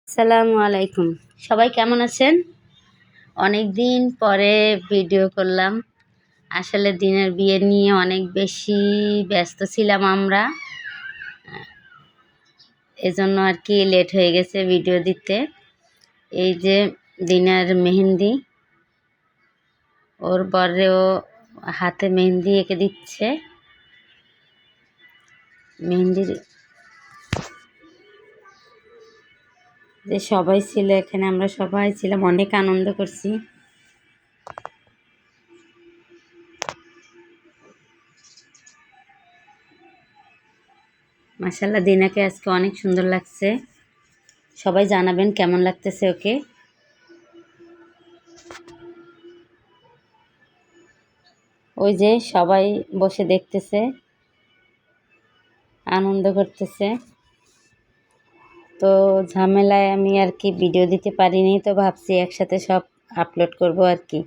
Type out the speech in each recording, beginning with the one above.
আসসালামু আলাইকুম। সবাই কেমন আছেন? অনেক দিন পরে ভিডিও করলাম। আসলে দিনের বিয়ে নিয়ে অনেক বেশি ব্যস্ত ছিলাম আমরা। এজন্য আর কি লেট হয়ে গেছে ভিডিও দিতে। এই যে দিনার মেহেন্দি, ওর বরেও হাতে মেহেন্দি এঁকে দিচ্ছে। মেহেন্দির যে সবাই ছিল এখানে, আমরা সবাই ছিলাম, অনেক আনন্দ করছি। মাশাআল্লাহ, দিনাকে আজকে অনেক সুন্দর লাগছে। সবাই জানাবেন কেমন লাগতেছে ওকে। ওই যে সবাই বসে দেখতেছে, আনন্দ করতেছে। তো ঝামেলায় আমি আর কি ভিডিও দিতে পারিনি, তো ভাবছি একসাথে সব আপলোড করব আর কি।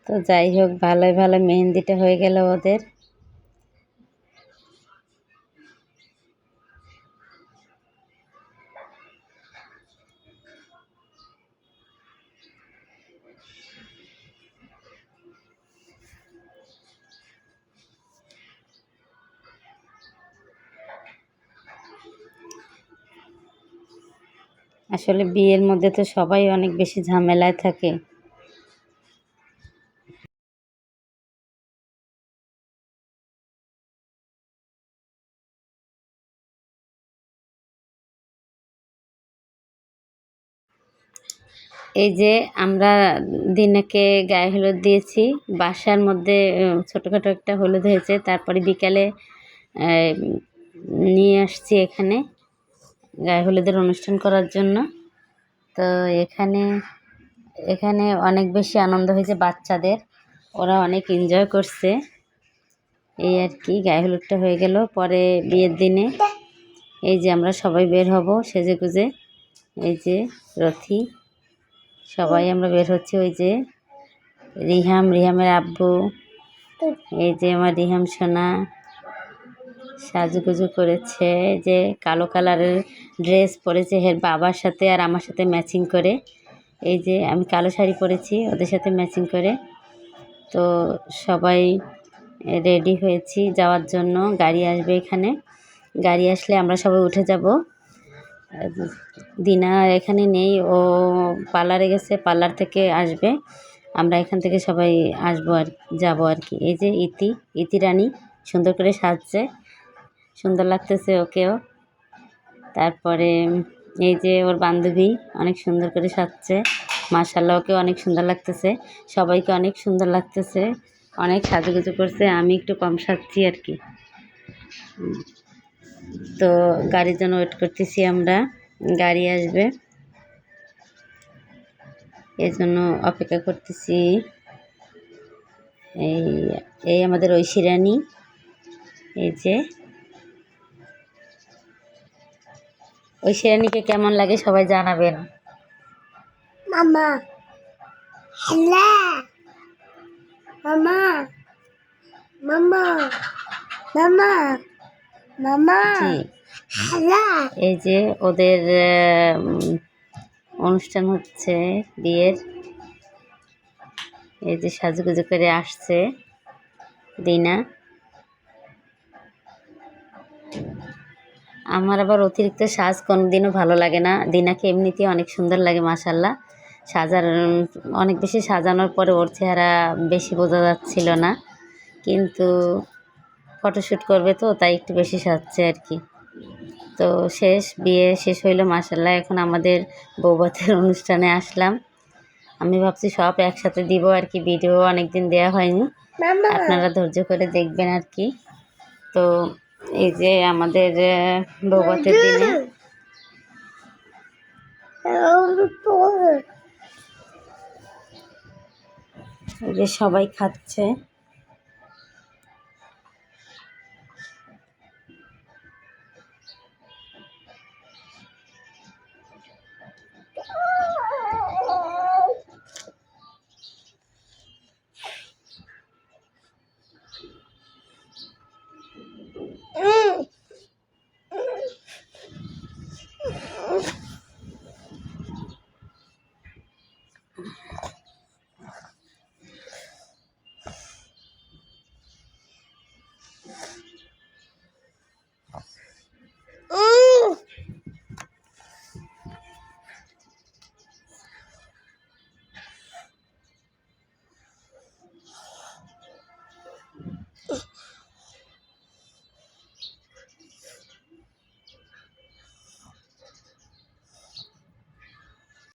তো যাই হোক, ভালোই ভালো মেহেন্দিটা হয়ে গেল ওদের। আসলে বিয়ের মধ্যে তো সবাই অনেক বেশি ঝামেলায় থাকে। এই যে আমরা দিনাকে গায়ে হলুদ দিয়েছি, বাসার মধ্যে ছোটোখাটো একটা হলুদ হয়েছে। তারপরে বিকালে নিয়ে আসছি এখানে গায়ে হলুদের অনুষ্ঠান করার জন্য। তো এখানে এখানে অনেক বেশি আনন্দ হয়েছে বাচ্চাদের, ওরা অনেক এনজয় করছে। এই আর কি, গায়ে হলুদটা হয়ে গেল। পরে বিয়ের দিনে এই যে আমরা সবাই বের হব সেজে গুজে। এই যে রথি, সবাই আমরা বের হচ্ছি। ওই যে রিহামের আব্বু, এই যে আমার রিহাম সোনা সাজুগুজু করেছে, যে কালো কালারের ড্রেস পরেছে এর বাবার সাথে আর আমার সাথে ম্যাচিং করে। এই যে আমি কালো শাড়ি পরেছি ওদের সাথে ম্যাচিং করে। তো সবাই রেডি হয়েছি যাওয়ার জন্য। গাড়ি আসবে এখানে, গাড়ি আসলে আমরা সবাই উঠে যাব। দিনা এখানে নেই, ও পার্লারে গেছে, পার্লার থেকে আসবে। আমরা এখান থেকে সবাই আসবো আর যাবো আর কি। এই যে ইতি রানী সুন্দর করে সাজছে, সুন্দর লাগতেছে ওকেও। তারপরে এই যে ওর বান্ধবী অনেক সুন্দর করে সাজছে, মাশাআল্লাহ ওকেও অনেক সুন্দর লাগতেছে। সবাইকে অনেক সুন্দর লাগতেছে, অনেক সাজুগুজু করছে। আমি একটু কম সাজছি আর কি। তো গাড়ির জন্য ওয়েট করতেছি আমরা, গাড়ি আসবে এই জন্য অপেক্ষা করতেছি। এই এই আমাদের ঐশী রানী, এই যে ঐশী রানীকে কেমন লাগে সবাই জানাবেন। মামা হ্যালো, মামা মামা মামা মামা হ্যালো। এই যে ওদের অনুষ্ঠান হচ্ছে বিয়ের। এই যে সাজুগুজু করে আসছে দিনা। আমার আবার অতিরিক্ত সাজ কোনোদিনও ভালো লাগে না। দিনাকে এমনিতেই অনেক সুন্দর লাগে মাশাআল্লাহ। অনেক বেশি সাজানোর পরে ওর চেহারা বেশি বোঝা যাচ্ছিল না, কিন্তু ফটোশ্যুট করবে তো তাই একটু বেশি সাজছে আর কি। তো বিয়ে শেষ হইলো মাশাআল্লাহ। এখন আমাদের বৌভাতের অনুষ্ঠানে আসলাম। আমি ভাবছি সব একসাথে দিব আর কি, ভিডিও অনেকদিন দেওয়া হয়নি, আপনারা ধৈর্য করে দেখবেন আর কি। তো এই যে আমাদের বৌভাতের দিনে এই যে সবাই খাচ্ছে।